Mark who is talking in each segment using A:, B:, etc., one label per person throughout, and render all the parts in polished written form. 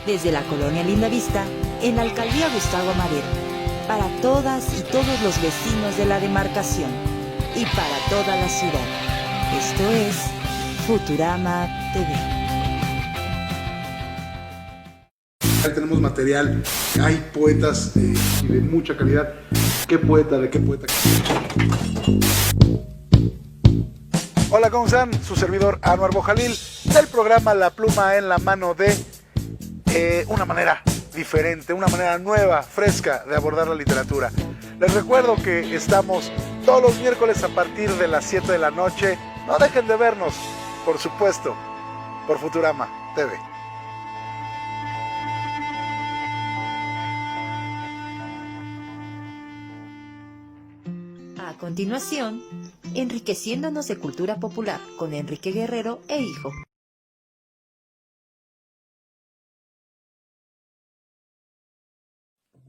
A: desde la colonia Lindavista, en la alcaldía Gustavo Amadero, para todas y todos los vecinos de la demarcación y para toda la ciudad. Esto es Futurama TV.
B: Ahí tenemos material, hay poetas y de mucha calidad. ¿Qué poeta? ¿De qué poeta? Hola, ¿cómo están? Su servidor Anuar Bojalil, del programa La Pluma en la Mano, de una manera diferente, una manera nueva, fresca de abordar la literatura. Les recuerdo que estamos todos los miércoles a partir de las 7 de la noche. No dejen de vernos, por supuesto, por Futurama TV.
A: A continuación, enriqueciéndonos de cultura popular con Enrique Guerrero e Hijo.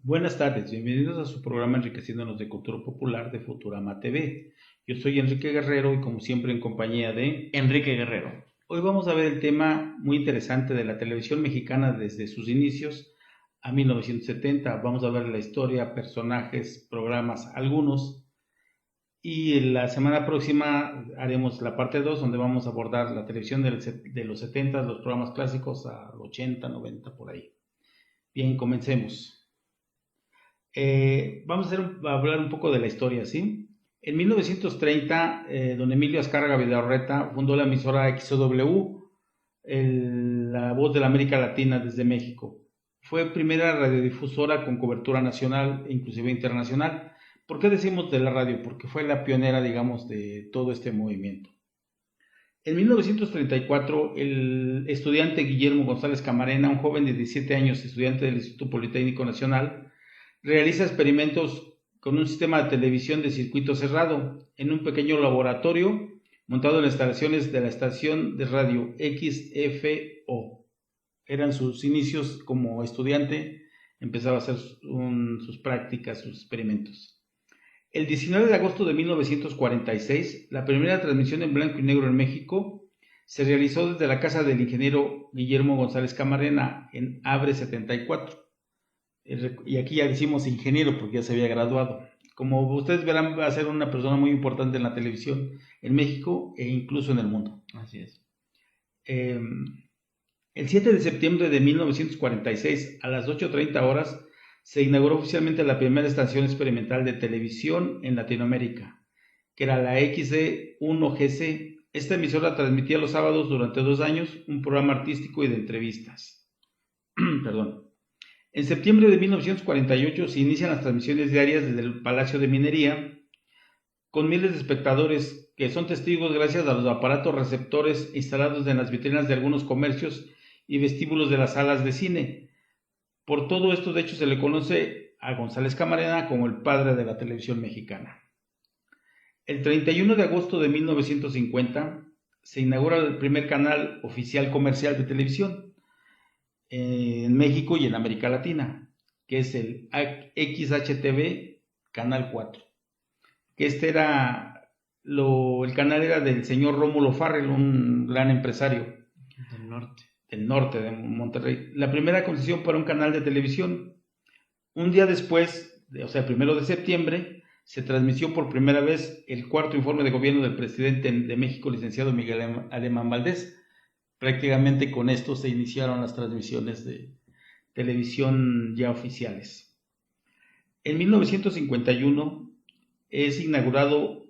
C: Buenas tardes, bienvenidos a su programa Enriqueciéndonos de Cultura Popular de Futurama TV. Yo soy Enrique Guerrero y como siempre en compañía de
D: Enrique Guerrero.
C: Hoy vamos a ver el tema muy interesante de la televisión mexicana desde sus inicios a 1970. Vamos a ver la historia, personajes, programas, algunos. Y la semana próxima haremos la parte 2, donde vamos a abordar la televisión de los 70, los programas clásicos a 80, 90, por ahí. Bien, comencemos. Vamos a hablar un poco de la historia, ¿sí? En 1930, don Emilio Azcárraga Vidaurreta fundó la emisora XCW, la voz de la América Latina desde México. Fue primera radiodifusora con cobertura nacional e inclusive internacional. ¿Por qué decimos de la radio? Porque fue la pionera, digamos, de todo este movimiento. En 1934, el estudiante Guillermo González Camarena, un joven de 17 años, estudiante del Instituto Politécnico Nacional, realiza experimentos con un sistema de televisión de circuito cerrado en un pequeño laboratorio montado en las instalaciones de la estación de radio XFO. Eran sus inicios como estudiante, empezaba a hacer sus prácticas, sus experimentos. El 19 de agosto de 1946, la primera transmisión en blanco y negro en México se realizó desde la casa del ingeniero Guillermo González Camarena en Abre 74. Y aquí ya decimos ingeniero porque ya se había graduado. Como ustedes verán, va a ser una persona muy importante en la televisión en México e incluso en el mundo.
D: Así es.
C: El 7 de septiembre de 1946, a las 8:30 horas, se inauguró oficialmente la primera estación experimental de televisión en Latinoamérica, que era la XD1GC. Esta emisora transmitía los sábados durante 2 años un programa artístico y de entrevistas. Perdón. En septiembre de 1948 se inician las transmisiones diarias desde el Palacio de Minería, con miles de espectadores que son testigos gracias a los aparatos receptores instalados en las vitrinas de algunos comercios y vestíbulos de las salas de cine. Por todo esto, de hecho, se le conoce a González Camarena como el padre de la televisión mexicana. El 31 de agosto de 1950 se inaugura el primer canal oficial comercial de televisión en México y en América Latina, que es el XHTV Canal 4. Que el canal era del señor Rómulo Farrell, un gran empresario del norte de Monterrey. La primera concesión para un canal de televisión. Un día después, o sea, el 1 de septiembre, se transmitió por primera vez el cuarto informe de gobierno del presidente de México, licenciado Miguel Alemán Valdés. Prácticamente con esto se iniciaron las transmisiones de televisión ya oficiales. En 1951 es inaugurado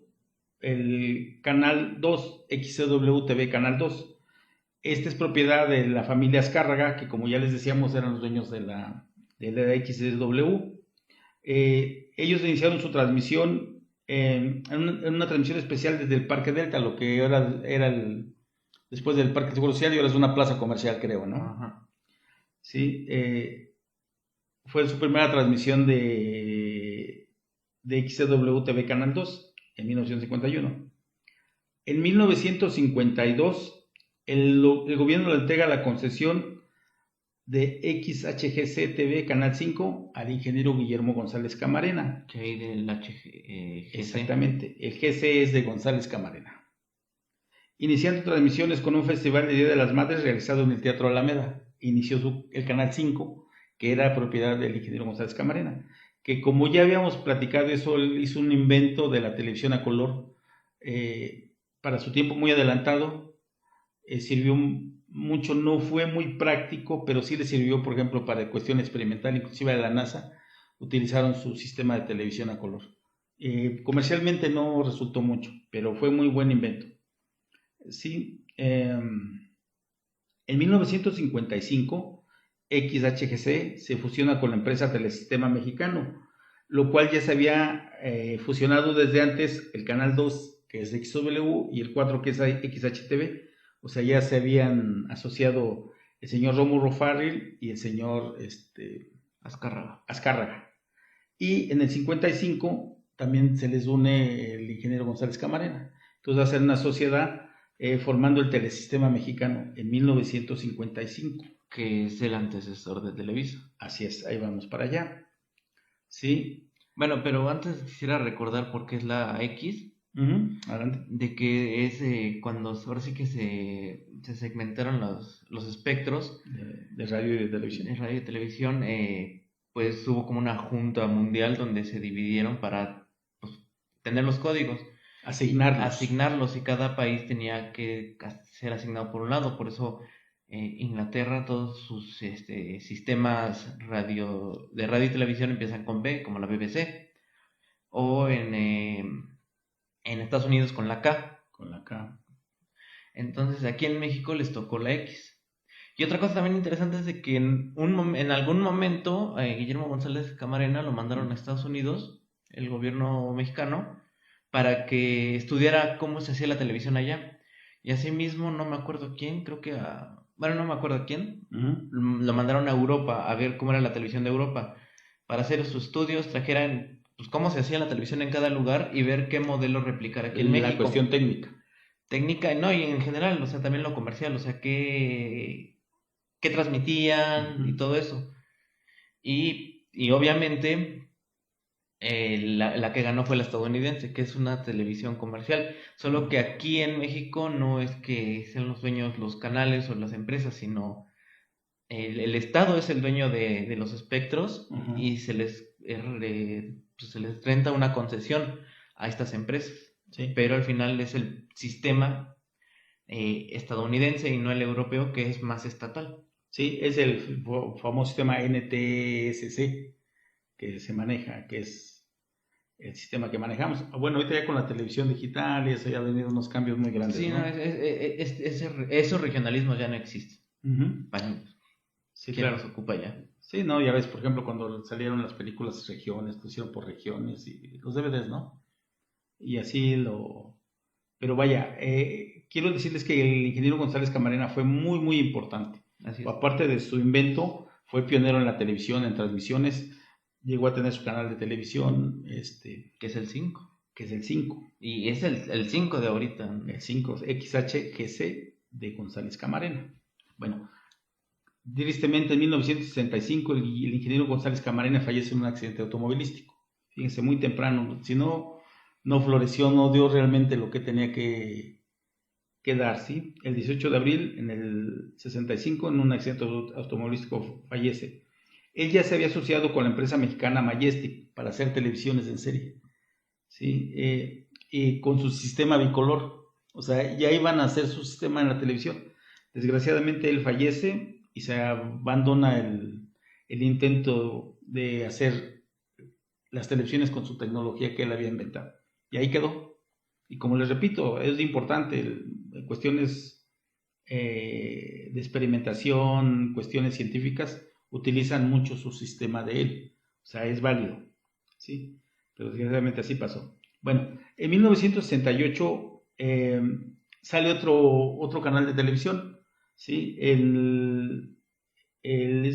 C: el Canal 2, XCW TV Canal 2. Este es propiedad de la familia Azcárraga, que como ya les decíamos eran los dueños de la XCW. Ellos iniciaron su transmisión en una transmisión especial desde el Parque Delta, lo que era después del Parque Seguro Social, y ahora es una plaza comercial, creo, ¿no?
D: Ajá.
C: Sí, fue su primera transmisión de XCW TV Canal 2 en 1951. En 1952, el gobierno le entrega la concesión de XHGC TV Canal 5 al ingeniero Guillermo González Camarena.
D: Que hay del HGC.
C: Exactamente, el GC es de González Camarena. Iniciando transmisiones con un festival de Día de las Madres realizado en el Teatro Alameda. inició el Canal 5, que era propiedad del ingeniero González Camarena, que como ya habíamos platicado eso, él hizo un invento de la televisión a color, para su tiempo muy adelantado, sirvió mucho, no fue muy práctico, pero sí le sirvió, por ejemplo, para cuestión experimental, inclusive a la NASA, utilizaron su sistema de televisión a color. Comercialmente no resultó mucho, pero fue muy buen invento. Sí, en 1955, XHGC se fusiona con la empresa Telesistema Mexicano, lo cual ya se había fusionado desde antes el Canal 2, que es XW, y el 4, que es XHTV. O sea, ya se habían asociado el señor Rómulo Farril y el señor Azcárraga. Y en el 55 también se les une el ingeniero González Camarena. Entonces hacen una sociedad formando el Telesistema Mexicano en 1955.
D: Que es el antecesor de Televisa.
C: Así es, ahí vamos para allá. Sí.
D: Bueno, pero antes quisiera recordar por qué es la X.
C: Adelante.
D: De que es cuando ahora sí que se segmentaron los espectros
C: de radio y de televisión.
D: De radio y televisión, pues hubo como una junta mundial donde se dividieron para pues, tener los códigos. Asignarlos, y cada país tenía que ser asignado por un lado. Por eso Inglaterra, todos sus sistemas de radio y televisión empiezan con B, como la BBC. O en Estados Unidos con la K.
C: Con la K.
D: Entonces aquí en México les tocó la X. Y otra cosa también interesante es de que en algún momento Guillermo González Camarena lo mandaron a Estados Unidos, el gobierno mexicano, para que estudiara cómo se hacía la televisión allá. Y asimismo, no me acuerdo quién, no me acuerdo quién, lo mandaron a Europa a ver cómo era la televisión de Europa. Para hacer sus estudios, trajeran pues cómo se hacía la televisión en cada lugar y ver qué modelo replicar aquí en México.
C: La cuestión técnica.
D: Técnica, no, y en general, o sea, también lo comercial, o sea, qué transmitían y todo eso. Y obviamente la que ganó fue la estadounidense, que es una televisión comercial, solo que aquí en México no es que sean los dueños los canales o las empresas, sino el Estado es el dueño de los espectros y se les renta una concesión a estas empresas.
C: Sí.
D: Pero al final es el sistema estadounidense y no el europeo, que es más estatal.
C: Sí, es el famoso sistema NTSC que se maneja, que es el sistema que manejamos. Bueno, ahorita ya con la televisión digital y eso ya ha venido unos cambios muy grandes.
D: Sí,
C: ¿no?
D: Esos regionalismos ya no existen.
C: Sí,
D: ¿Quién
C: claro.
D: los ocupa ya?
C: Sí, no, ya ves, por ejemplo, cuando salieron las películas regiones, pusieron por regiones y los DVDs, ¿no? Y así Pero vaya, quiero decirles que el ingeniero González Camarena fue muy, muy importante.
D: Así es.
C: Aparte de su invento, fue pionero en la televisión, en transmisiones, llegó a tener su canal de televisión,
D: que es el 5.
C: Que es el 5.
D: Y es el 5 de ahorita.
C: El 5, XHGC de González Camarena. Bueno, tristemente en 1965 el ingeniero González Camarena fallece en un accidente automovilístico. Fíjense, muy temprano. Si no floreció, no dio realmente lo que tenía que dar, ¿sí? El 18 de abril, en el 65, en un accidente automovilístico fallece. Él ya se había asociado con la empresa mexicana Majestic para hacer televisiones en serie, ¿sí? Y con su sistema bicolor. O sea, ya iban a hacer su sistema en la televisión. Desgraciadamente él fallece y se abandona el intento de hacer las televisiones con su tecnología que él había inventado. Y ahí quedó. Y como les repito, es importante, cuestiones de experimentación, cuestiones científicas, utilizan mucho su sistema de él. O sea, es válido, ¿sí? Pero desgraciadamente así pasó. Bueno, en 1968 sale otro canal de televisión, ¿sí? Es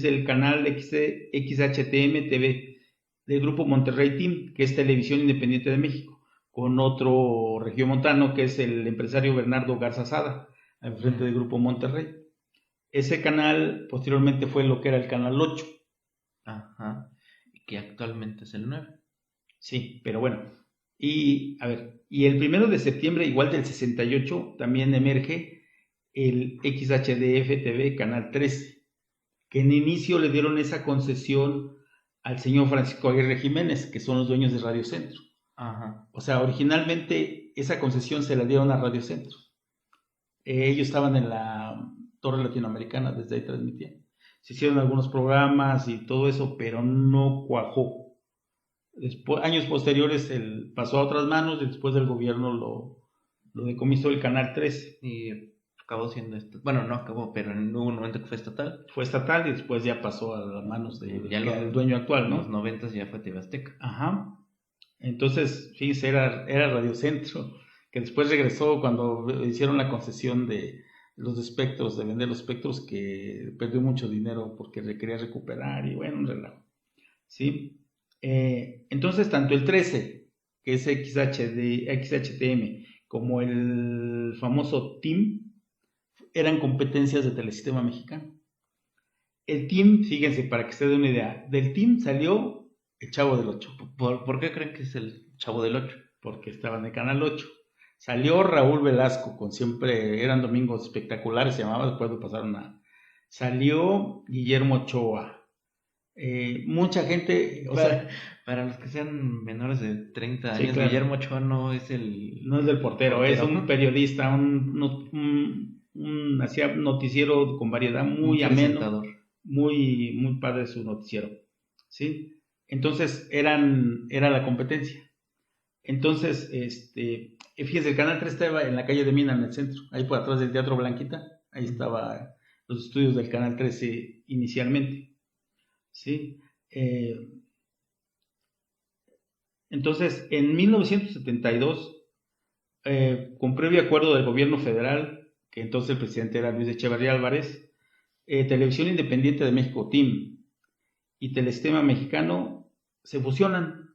C: el canal XHTM TV del Grupo Monterrey Team, que es Televisión Independiente de México, con otro regiomontano que es el empresario Bernardo Garza Sada, al frente del Grupo Monterrey. Ese canal posteriormente fue lo que era el Canal 8.
D: Ajá. Que actualmente es el 9.
C: Sí, pero bueno. Y el 1 de septiembre, igual del 68, también emerge el XHDF TV Canal 13. que en inicio le dieron esa concesión al señor Francisco Aguirre Jiménez, que son los dueños de Radio Centro.
D: Ajá.
C: O sea, originalmente esa concesión se la dieron a Radio Centro. Ellos estaban en la Torre Latinoamericana, desde ahí transmitían. Se hicieron algunos programas y todo eso, pero no cuajó. Después, años posteriores pasó a otras manos y después del gobierno lo decomisó el Canal 13.
D: Y acabó siendo bueno, no acabó, pero hubo un momento que fue estatal.
C: Fue estatal y después ya pasó a las manos del dueño actual, ¿no?
D: En los 90 ya fue TV Azteca.
C: Ajá. Entonces, fíjense, era Radio Centro, que después regresó cuando hicieron la concesión de los espectros, de vender los espectros, que perdió mucho dinero porque le quería recuperar y bueno, un relajo. ¿Sí? Entonces, tanto el 13, que es XHTM, como el famoso TIM, eran competencias de Telesistema Mexicano. El TIM, fíjense, para que se den una idea, del TIM salió el Chavo del 8.
D: ¿Por qué creen que es el Chavo del 8?
C: Porque estaba en el Canal 8. Salió Raúl Velasco, eran domingos espectaculares, se llamaba, después lo pasaron a... Salió Guillermo Ochoa. Mucha gente,
D: para los que sean menores de 30 años,
C: claro.
D: Guillermo Ochoa no es
C: del portero, es un periodista, hacía noticiero con variedad, muy ameno, muy padre su noticiero, ¿sí? Entonces era la competencia. Entonces, fíjense, el Canal 3 estaba en la calle de Mina, en el centro, ahí por atrás del Teatro Blanquita, ahí estaban los estudios del Canal 13 inicialmente. ¿Sí? Entonces, en 1972, con previo acuerdo del gobierno federal, que entonces el presidente era Luis Echeverría Álvarez, Televisión Independiente de México, TIM, y Telesistema Mexicano se fusionan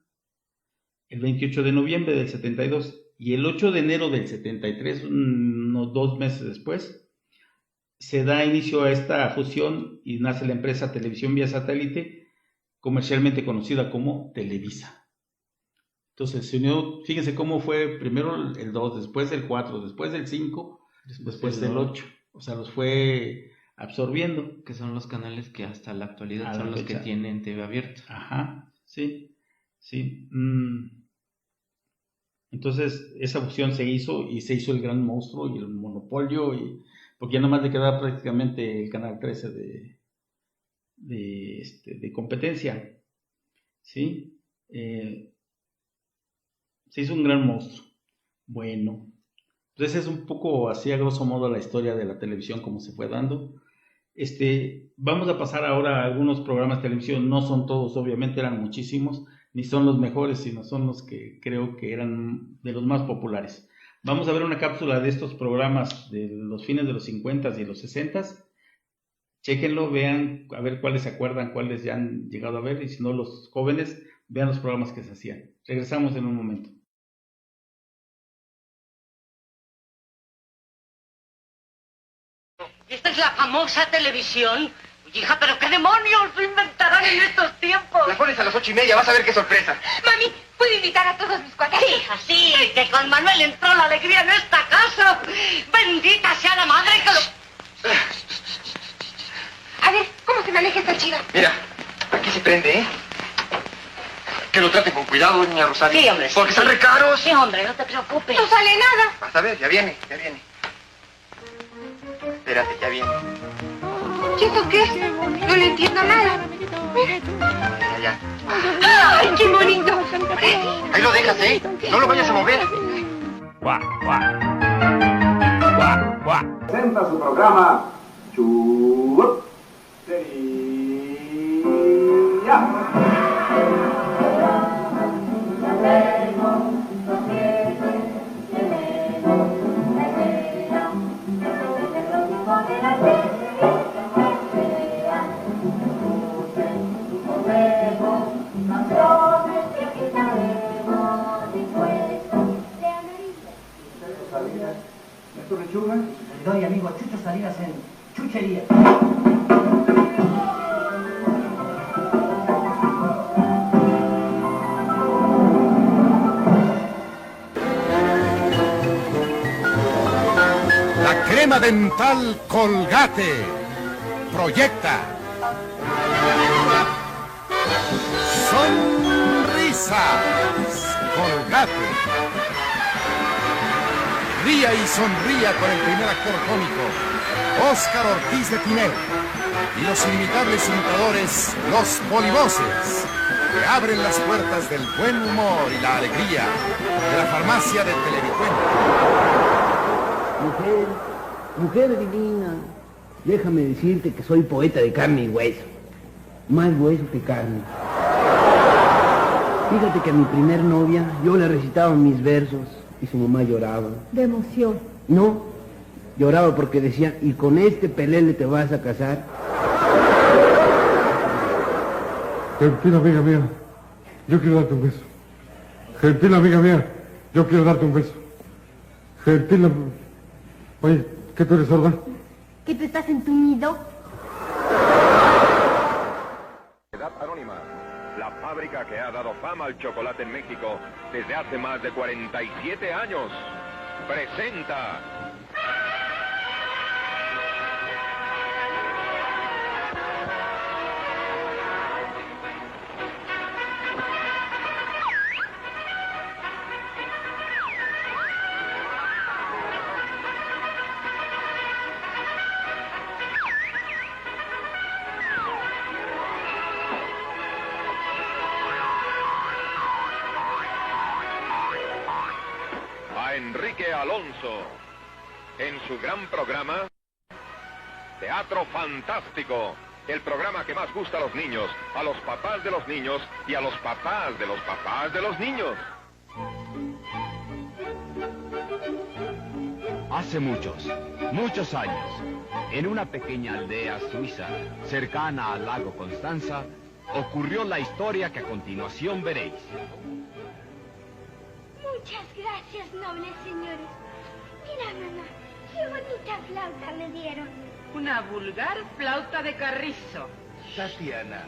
C: el 28 de noviembre del 72, y el 8 de enero del 73, unos 2 meses después, se da inicio a esta fusión y nace la empresa Televisión Vía Satélite, comercialmente conocida como Televisa. Entonces se unió, fíjense cómo fue primero el 2, después el 4, después el 5, después el 8. O sea, los fue absorbiendo.
D: Que son los canales que hasta la actualidad son los que tienen TV abierta.
C: Ajá, sí. Entonces esa fusión se hizo el gran monstruo y el monopolio, porque ya nomás le quedaba prácticamente el Canal 13 de competencia, ¿sí? Se hizo un gran monstruo. Bueno, entonces es un poco así a grosso modo la historia de la televisión, como se fue dando. Vamos a pasar ahora a algunos programas de televisión, no son todos, obviamente eran muchísimos, ni son los mejores, sino son los que creo que eran de los más populares. Vamos a ver una cápsula de estos programas de los fines de los 50s y los 60s. Chéquenlo, vean a ver cuáles se acuerdan, cuáles ya han llegado a ver, y si no, los jóvenes, vean los programas que se hacían. Regresamos en un momento.
E: ¿Esta es la famosa televisión? Hija, ¿pero qué demonios inventarán en estos tiempos?
F: La pones a las 8:30, vas a ver qué sorpresa.
E: Mami, ¿puedo invitar a todos mis cuates? Hija, sí, que con Manuel entró la alegría en esta casa. Bendita sea la madre que lo... A ver, ¿cómo se maneja esta chiva?
F: Mira, aquí se prende, ¿eh? Que lo traten con cuidado, doña Rosario.
E: Sí, hombre.
F: Porque son recaros.
E: Sí, hombre, no te preocupes. No sale nada.
F: Vas a ver, ya viene. Espérate, ya viene.
E: ¿Y eso qué es? No le entiendo nada. Mira.
F: Ya.
E: ¡Ay, qué bonito!
F: Ahí lo dejas, ¿eh? No lo vayas a mover.
G: Presenta su programa Chutería. Lechuga, le doy amigo Chucho Salinas en Chuchería.
H: La crema dental Colgate proyecta ¡Sas! ¡Colgate! Ría y sonría con el primer actor cómico, Óscar Ortiz de Tineo, y los inimitables imitadores, los polivoces, que abren las puertas del buen humor y la alegría de la farmacia de Televicuenta.
I: Mujer divina, déjame decirte que soy poeta de carne y hueso. Más hueso que carne. Fíjate que a mi primer novia yo le recitaba mis versos y su mamá lloraba.
J: ¿De emoción?
I: No, lloraba porque decía, y con este pelele te vas a casar.
K: Gentil amiga mía, yo quiero darte un beso. Gentil amiga mía, yo quiero darte un beso. Gentil... Oye, ¿qué tú eres sorda?
J: ¿Que tú estás en tu nido?
L: Anónima, la fábrica que ha dado fama al chocolate en México desde hace más de 47 años, presenta... Enrique Alonso, en su gran programa, Teatro Fantástico, el programa que más gusta a los niños, a los papás de los niños y a los papás de los papás de los niños.
M: Hace muchos años, en una pequeña aldea suiza, cercana al lago Constanza, ocurrió la historia que a continuación veréis.
J: Muchas gracias, nobles señores. Mira, mamá, qué bonita flauta me dieron.
N: Una vulgar flauta de carrizo.
O: Tatiana,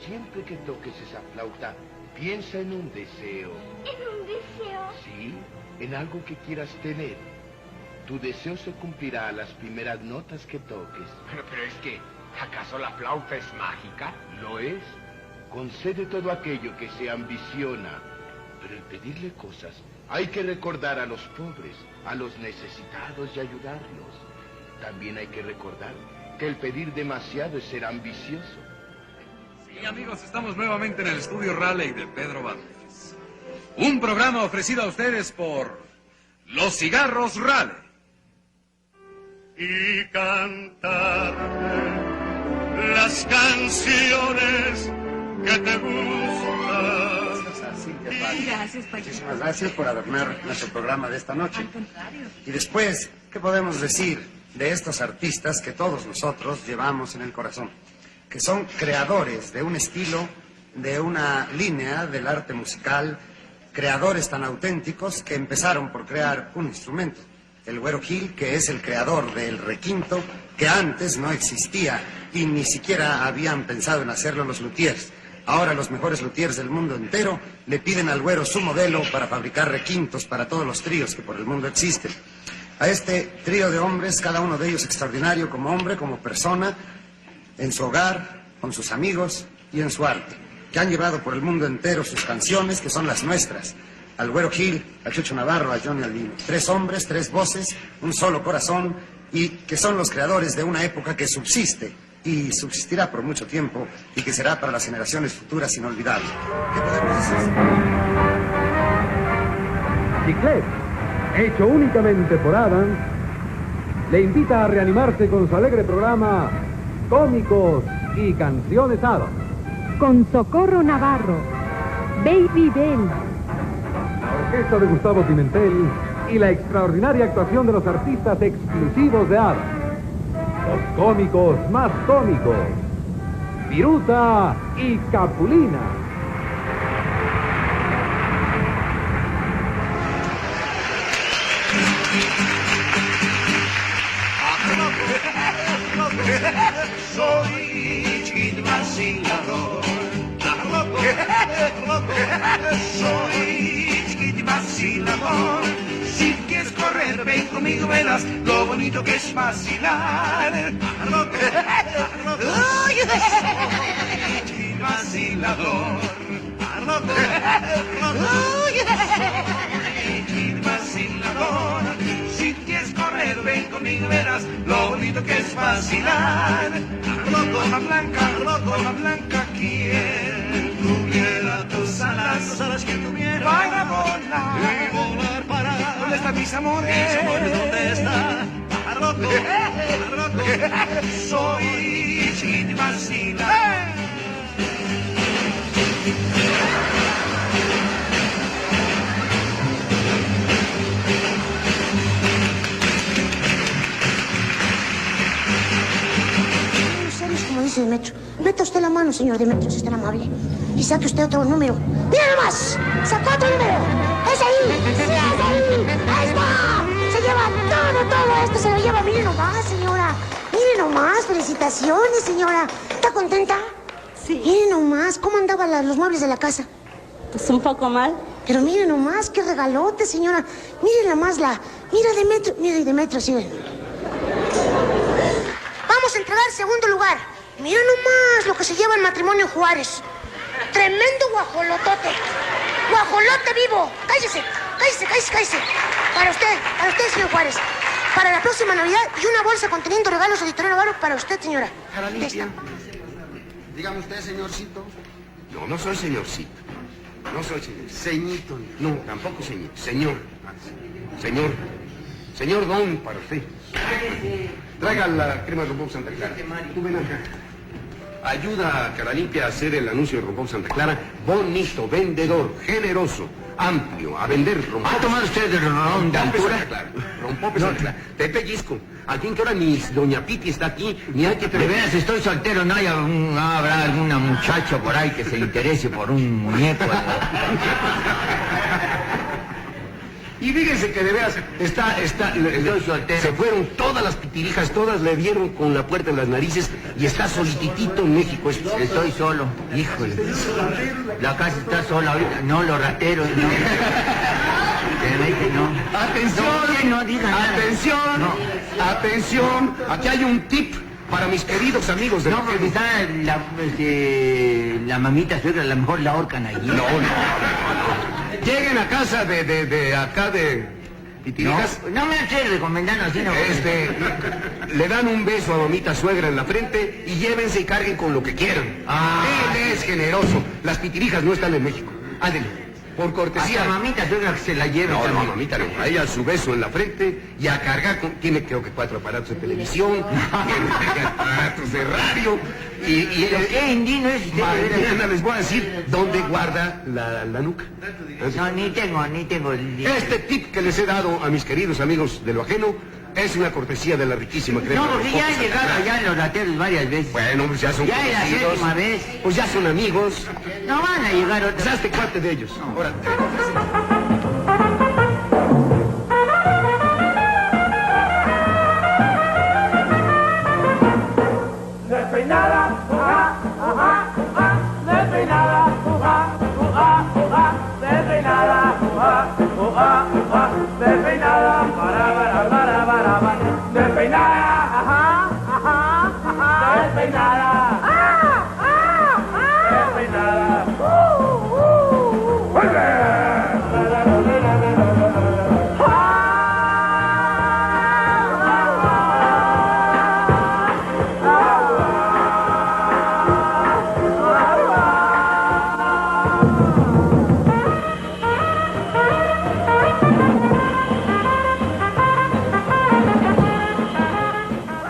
O: siempre que toques esa flauta, piensa en un deseo.
J: ¿En un deseo?
O: Sí, en algo que quieras tener. Tu deseo se cumplirá a las primeras notas que toques.
F: Pero es que, ¿acaso la flauta es mágica?
O: Lo es. Concede todo aquello que se ambiciona. Pero al pedirle cosas, hay que recordar a los pobres, a los necesitados y ayudarlos. También hay que recordar que el pedir demasiado es ser ambicioso.
P: Sí, amigos, estamos nuevamente en el estudio Raleigh de Pedro Vázquez. Un programa ofrecido a ustedes por Los Cigarros Raleigh.
Q: Y cantar las canciones que te gustan.
G: Gracias, muchísimas gracias por adornar nuestro programa de esta noche. Y después, ¿qué podemos decir de estos artistas que todos nosotros llevamos en el corazón? Que son creadores de un estilo, de una línea del arte musical, creadores tan auténticos que empezaron por crear un instrumento. El Güero Gil, que es el creador del requinto, que antes no existía y ni siquiera habían pensado en hacerlo los luthiers. Ahora los mejores luthiers del mundo entero le piden al Güero su modelo para fabricar requintos para todos los tríos que por el mundo existen. A este trío de hombres, cada uno de ellos extraordinario como hombre, como persona, en su hogar, con sus amigos y en su arte, que han llevado por el mundo entero sus canciones, que son las nuestras. Al Güero Gil, a Chucho Navarro, a Johnny Albino. 3 hombres, 3 voces, un solo corazón, y que son los creadores de una época que subsiste y subsistirá por mucho tiempo y que será para las generaciones futuras inolvidable. ¿Qué podemos decir?
R: Chiclet, hecho únicamente por Adams, le invita a reanimarse con su alegre programa Cómicos y Canciones Adams.
S: Con Socorro Navarro, Baby Bell,
R: La orquesta de Gustavo Pimentel y la extraordinaria actuación de los artistas exclusivos de Adams. Los cómicos más cómicos, Viruta y Capulina.
Q: Soy chiquit vacilador. Soy chiquit vacilador. Si quieres correr, ven conmigo, verás lo bonito que es vacilar. Soy chiquit vacilador. vacilador. Si quieres correr, ven conmigo, verás lo bonito que es vacilar. Goma blanca, quien tuviera tus alas que tuviera para volar. Y volar para. ¿Dónde están mis amores? Mis amores, ¿dónde están? Roto. Soy sin vacilar.
T: Como dice Demetrio, meta usted la mano, señor Demetrio, si es tan amable, y saque usted otro número. ¡Mira nomás! ¡Sacó otro número! ¡Es ahí! ¡Sí, es ahí! ¡Ahí está! Se lleva todo esto, se lo lleva. Mire nomás, señora. Mire nomás, felicitaciones, señora. ¿Está contenta? Sí. Mire nomás, ¿cómo andaban los muebles de la casa?
U: Pues un poco mal.
T: Pero mire nomás, qué regalote, señora. Mire nomás Mira, Demetrio, mire, Demetrio, sí. Vamos a entregar el segundo lugar. Mira nomás lo que se lleva el matrimonio Juárez. Tremendo guajolotote. Guajolote vivo. Cállese. Para usted, señor Juárez. Para la próxima Navidad y una bolsa conteniendo regalos de Editorial Navarro para usted, señora.
G: Cara limpia. Dígame usted, señorcito. No, no soy señorcito. No soy señor. Ceñito. No, tampoco señor. Señor. Señor Don, para usted. Traiga la crema de Rompón Santa Clara. Tú ven acá. Ayuda a Cara Limpia a hacer el anuncio de Rompón Santa Clara. Bonito, vendedor, generoso, amplio, a vender rompón. ¿Va a tomar usted el ron de altura? Rompón Santa Clara. Te pellizco. Al fin que ahora ni doña Piti está aquí, ni hay que...
V: De veras, estoy soltero, no habrá alguna muchacha por ahí que se interese por un muñeco.
G: Y fíjense que de veras se fueron todas las pitirijas, todas le dieron con la puerta en las narices y está solititito en México.
V: Estoy solo, híjole. La casa está sola ahorita, no, los rateros, no. No.
G: ¡Atención!
V: No digan nada.
G: ¡Atención!
V: No.
G: ¡Atención! Aquí hay un tip para mis queridos amigos de...
V: No, porque está la mamita suegra, a lo mejor la ahorcan allí.
G: No. Lleguen a casa de acá de Pitirijas.
V: No me hace recomendando así, no.
G: Le dan un beso a mamita suegra en la frente y llévense y carguen con lo que quieran. Él es generoso. Las Pitirijas no están en México. Ándale. Por cortesía.
V: A la mamita suegra que se la lleve.
G: No, mamita no. A ella su beso en la frente y a cargar con... Tiene creo que 4 aparatos de televisión, tiene aparatos de radio
V: ¿Qué indino es usted?
G: Mañana les voy a decir dónde guarda la nuca.
V: No, ni tengo el dinero.
G: Este tip que les he dado a mis queridos amigos de lo ajeno es una cortesía de la riquísima crema.
V: No, porque ya han llegado allá los rateros varias veces.
G: Bueno, pues ya son
V: ya es la séptima vez.
G: Pues ya son amigos.
V: No van a llegar otros.
G: Pues hazte cuate de ellos. Ahora.
Q: Despeinada, despeinada, despeinada,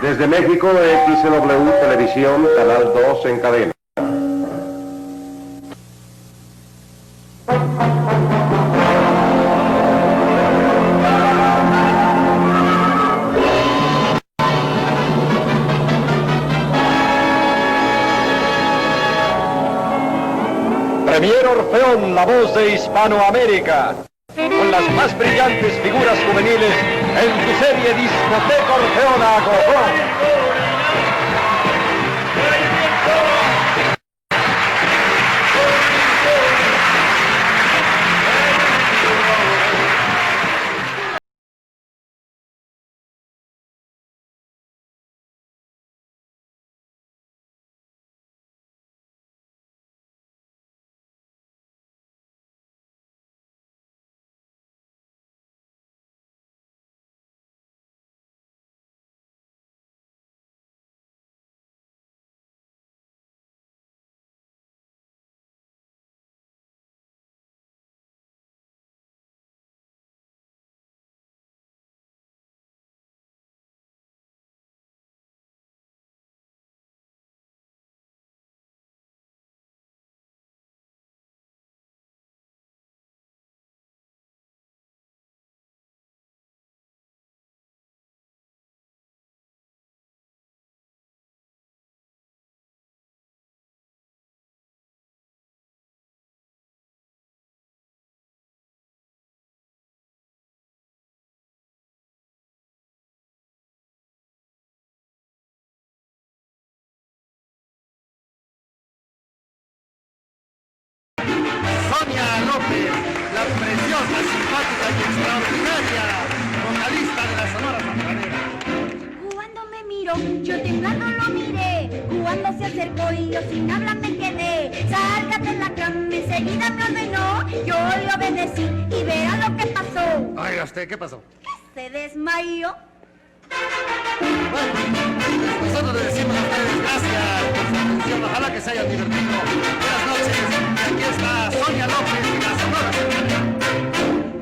W: Desde México, XW Televisión, Canal 2 en cadena.
X: Premier Orfeón, la voz de Hispanoamérica, con las más brillantes figuras juveniles en su serie Discoteca Orfeona Gogó.
G: ustedes la preciosa, simpática y extraordinaria vocalista de la Sonora Santanera.
J: Cuando me miró, yo temblando lo miré. Cuando se acercó y yo sin hablar me quedé. Sálgate de la cama, enseguida me ordenó. Yo le obedecí y verá lo que pasó.
G: Oiga usted, ¿qué pasó?
J: Se desmayó.
G: Nosotros le decimos a ustedes gracias por su atención. Ojalá que se hayan divertido. Buenas noches. Y aquí está Sonia López y la Sonora Santanera.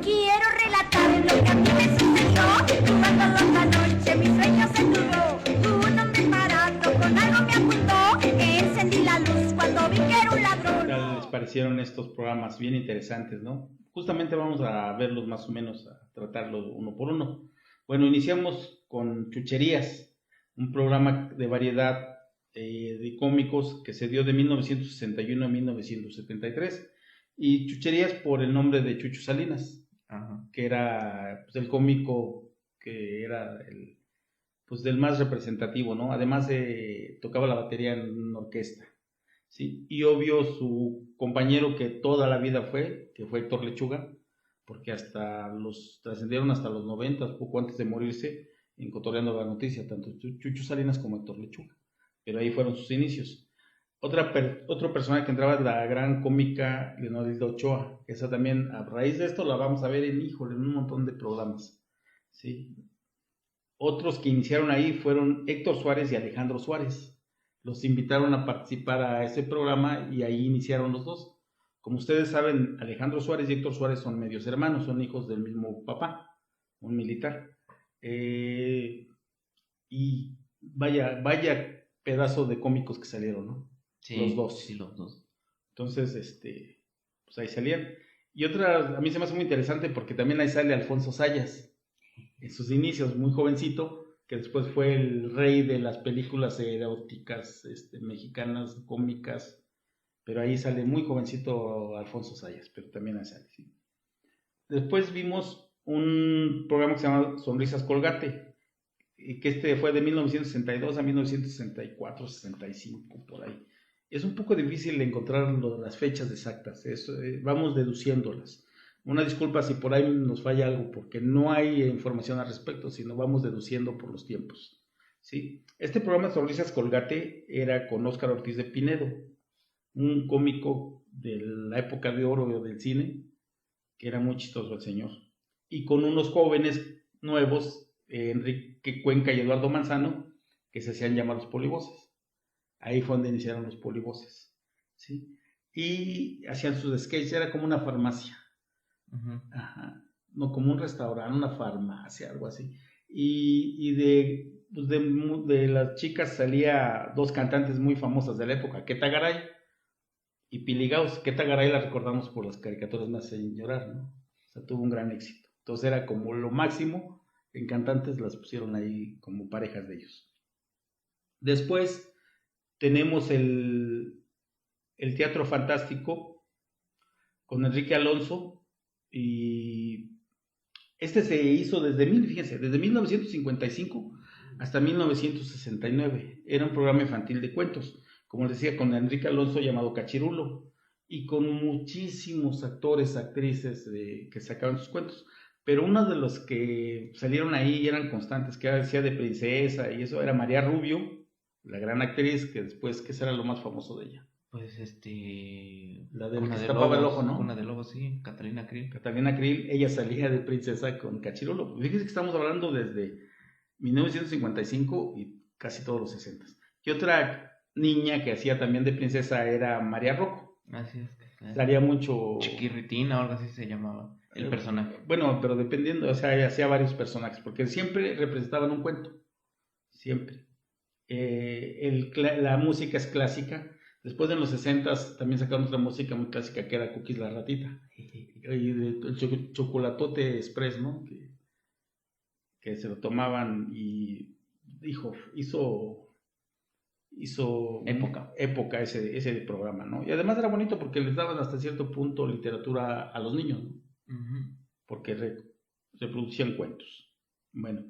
J: Quiero relatar lo que a mí me sucedió. Cuando la noche mi sueño se turbó. Un hombre parado con algo me apuntó. Encendí la luz cuando vi que era un ladrón.
A: ¿Qué tal les parecieron estos programas? Bien interesantes, ¿no? Justamente vamos a verlos más o menos, a tratarlos uno por uno. Bueno, iniciamos con Chucherías, un programa de variedad de cómicos que se dio de 1961 a 1973. Y Chucherías por el nombre de Chucho Salinas, que era pues, el cómico que era el, pues, del más representativo, ¿no? Además tocaba la batería en una orquesta, ¿sí? Y obvio su compañero que toda la vida fue Héctor Lechuga, porque trascendieron hasta los 90, poco antes de morirse, en Cotorreando la Noticia, tanto Chucho Salinas como Héctor Lechuga. Pero ahí fueron sus inicios. Otro personaje que entraba es la gran cómica Leonilda Ochoa. Esa también, a raíz de esto, la vamos a ver en un montón de programas, ¿sí? Otros que iniciaron ahí fueron Héctor Suárez y Alejandro Suárez. Los invitaron a participar a ese programa y ahí iniciaron los dos. Como ustedes saben, Alejandro Suárez y Héctor Suárez son medios hermanos, son hijos del mismo papá, un militar. Y vaya pedazo de cómicos que salieron, ¿no?
B: Sí,
A: los dos.
B: Sí, los dos.
A: Entonces, pues ahí salían. Y otra, a mí se me hace muy interesante porque también ahí sale Alfonso Sayas, en sus inicios, muy jovencito, que después fue el rey de las películas eróticas mexicanas, cómicas. Pero ahí sale muy jovencito Alfonso Sayas, pero también ahí sale, ¿sí? Después vimos un programa que se llama Sonrisas Colgate, y que fue de 1962 a 1964, 65, por ahí. Es un poco difícil encontrar las fechas exactas, vamos deduciéndolas. Una disculpa si por ahí nos falla algo, porque no hay información al respecto, sino vamos deduciendo por los tiempos, ¿sí? Este programa Sonrisas Colgate era con Óscar Ortiz de Pinedo, un cómico de la época de oro del cine, que era muy chistoso el señor, y con unos jóvenes nuevos, Enrique Cuenca y Eduardo Manzano, que se hacían llamar los Polivoces. Ahí fue donde iniciaron los Polivoces, ¿sí? Y hacían sus sketches, era como una farmacia, no como un restaurante, una farmacia, algo así. Y de las chicas salía dos cantantes muy famosas de la época, Queta Garay y Pili Gauss. Queta Garay la recordamos por las caricaturas Me hacen llorar, ¿no? O sea, tuvo un gran éxito. Entonces era como lo máximo, en cantantes las pusieron ahí como parejas de ellos. Después tenemos el Teatro Fantástico con Enrique Alonso, y se hizo desde 1955 hasta 1969. Era un programa infantil de cuentos, como les decía, con Enrique Alonso, llamado Cachirulo, y con muchísimos actores, actrices que sacaban sus cuentos. Pero uno de los que salieron ahí y eran constantes, que decía de princesa y eso, era María Rubio, la gran actriz, que después, ¿qué será lo más famoso de ella?
B: Pues
A: la del que se tapaba el ojo, ¿no?
B: Una de Lobos, sí, Catalina Krill.
A: Catalina Krill, ella salía de princesa con Cachirulo. Fíjense que estamos hablando desde 1955 y casi todos los 60. Y otra niña que hacía también de princesa era María Rocco.
B: Así es.
A: Salía mucho...
B: Chiquirritina o algo así se llamaba el personaje.
A: Bueno, pero dependiendo, o sea, ella hacía varios personajes, porque siempre representaban un cuento. Siempre. La música es clásica. Después en los 60 también sacaron otra música muy clásica que era Cookies la Ratita. Y el Chocolatote Express, ¿no? Que se lo tomaban y hizo época ese programa, ¿no? Y además era bonito porque les daban hasta cierto punto literatura a los niños, ¿no? Porque reproducían cuentos. Bueno,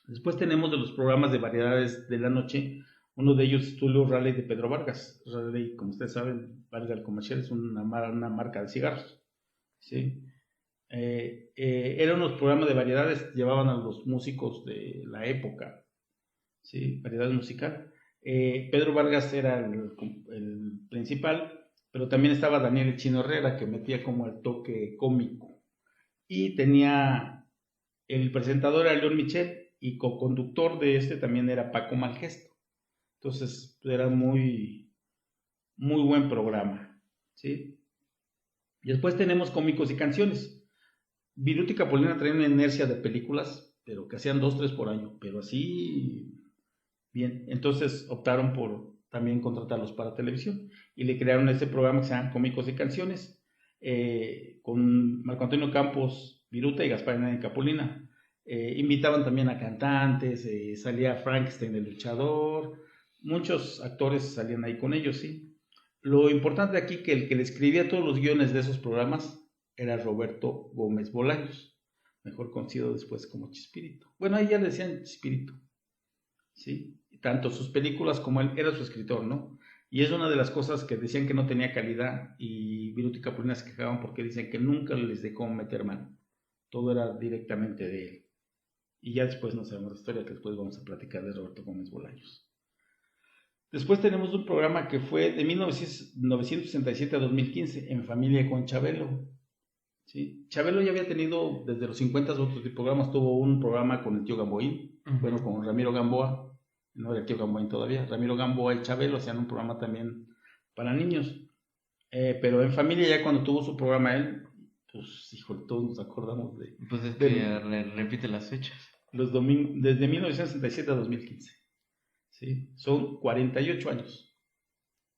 A: después tenemos de los programas de variedades de la noche. Uno de ellos es Tulio Raleigh de Pedro Vargas. Raleigh, como ustedes saben, valga el comercial, es una marca de cigarros. ¿sí? Eran unos programas de variedades, llevaban a los músicos de la época, ¿sí? Variedad musical. Pedro Vargas era el principal, pero también estaba Daniel El Chino Herrera, que metía como el toque cómico. Y tenía el presentador era León Michel, y co-conductor de este también era Paco Malgesto. Entonces era muy buen programa, ¿sí? Y después tenemos cómicos y canciones. Viruta y Capulina traían una inercia de películas, pero que hacían 2, 3 por año, pero así bien. Entonces optaron por también contratarlos para televisión y le crearon este programa que se llama Cómicos y Canciones, con Marco Antonio Campos Viruta y Gaspar Hernández Capulina. Invitaban también a cantantes, salía Frankenstein el luchador, muchos actores salían ahí con ellos, ¿sí? Lo importante aquí que el que le escribía todos los guiones de esos programas era Roberto Gómez Bolaños, mejor conocido después como Chespirito. Bueno, ahí ya le decían Chespirito, ¿sí? Tanto sus películas como él era su escritor, ¿no? Y es una de las cosas que decían que no tenía calidad y Viruta y Capulina se quejaban porque dicen que nunca les dejó meter mano. Todo era directamente de él. Y ya después no sabemos la historia, que después vamos a platicar de Roberto Gómez Bolaños. Después tenemos un programa que fue de 1967 a 2015, En Familia con Chabelo. ¿Sí? Chabelo ya había tenido desde los 50 otros programas, tuvo un programa con el tío Gamboín, bueno, con Ramiro Gamboa, no era el tío Gamboín todavía, Ramiro Gamboa y Chabelo hacían un programa también para niños, pero En Familia ya cuando tuvo su programa él, pues híjole, todos nos acordamos de...
B: Pues es que repite las fechas.
A: Los domingos, desde 1967 a 2015, ¿sí? Son 48 años,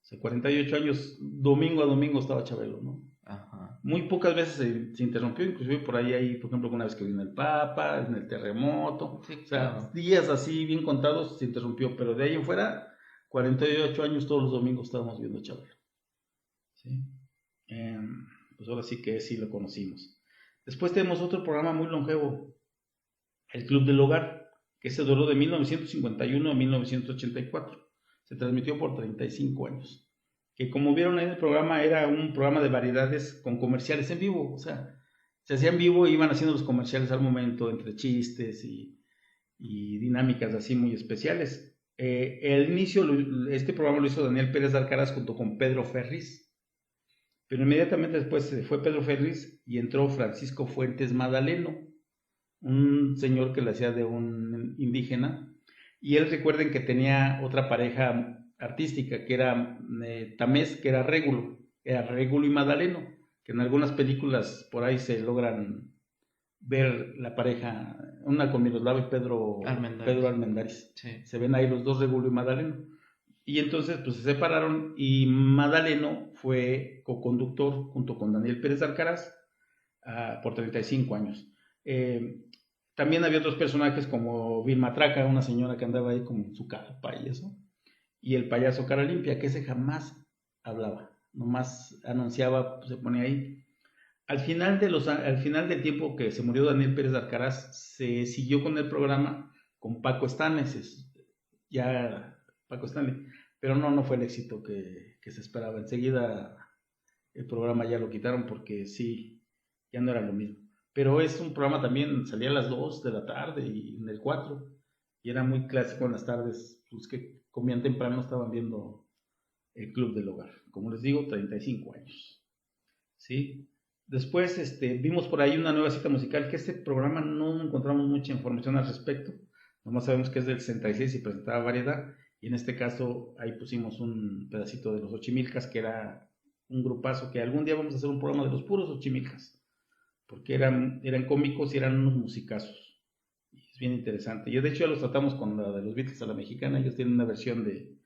A: o sea, 48 años, domingo a domingo estaba Chabelo, ¿no?
B: Ajá.
A: Muy pocas veces se interrumpió, inclusive por ahí, por ejemplo, una vez que vino el Papa, en el terremoto,
B: sí,
A: o sea,
B: claro.
A: días así bien contados se interrumpió, pero de ahí en fuera, 48 años todos los domingos estábamos viendo Chabelo, ¿sí? Pues ahora sí que sí lo conocimos. Después tenemos otro programa muy longevo, El Club del Hogar, que se duró de 1951 a 1984, se transmitió por 35 años. Que como vieron en el programa, era un programa de variedades con comerciales en vivo, o sea, se hacían vivo y iban haciendo los comerciales al momento, entre chistes y dinámicas así muy especiales. El inicio, este programa lo hizo Daniel Pérez de Alcaraz junto con Pedro Ferriz, pero inmediatamente después se fue Pedro Ferriz y entró Francisco Fuentes Madaleno, un señor que le hacía de un indígena, y él recuerden que tenía otra pareja artística que era Tamés, que era Régulo y Madaleno, que en algunas películas por ahí se logran ver la pareja, una con Miroslava y Pedro Armendáriz.
B: Sí.
A: Se ven ahí los dos, Régulo y Madaleno, y entonces pues se separaron y Madaleno fue coconductor junto con Daniel Pérez de Alcaraz por 35 años. También había otros personajes como Vilma Traca, una señora que andaba ahí con su capa y eso, y el payaso Cara Limpia, que ese jamás hablaba, nomás anunciaba, pues, se ponía ahí. Al final del tiempo que se murió Daniel Pérez de Alcaraz, se siguió con el programa con Paco Stanley, pero no fue el éxito que se esperaba. Enseguida el programa ya lo quitaron porque sí, ya no era lo mismo. Pero es un programa también, salía a las 2 de la tarde y en el 4, y era muy clásico en las tardes, pues que comían temprano, estaban viendo El Club del Hogar. Como les digo, 35 años. ¿Sí? Después vimos por ahí una nueva cita musical, que este programa no encontramos mucha información al respecto, nomás sabemos que es del 66 y presentaba variedad, y en este caso ahí pusimos un pedacito de los Ochimilcas, que era un grupazo que algún día vamos a hacer un programa de los puros Ochimilcas, porque eran cómicos y eran unos musicazos. Es bien interesante. Y de hecho ya los tratamos con la de los Beatles a la mexicana. Ellos tienen una versión de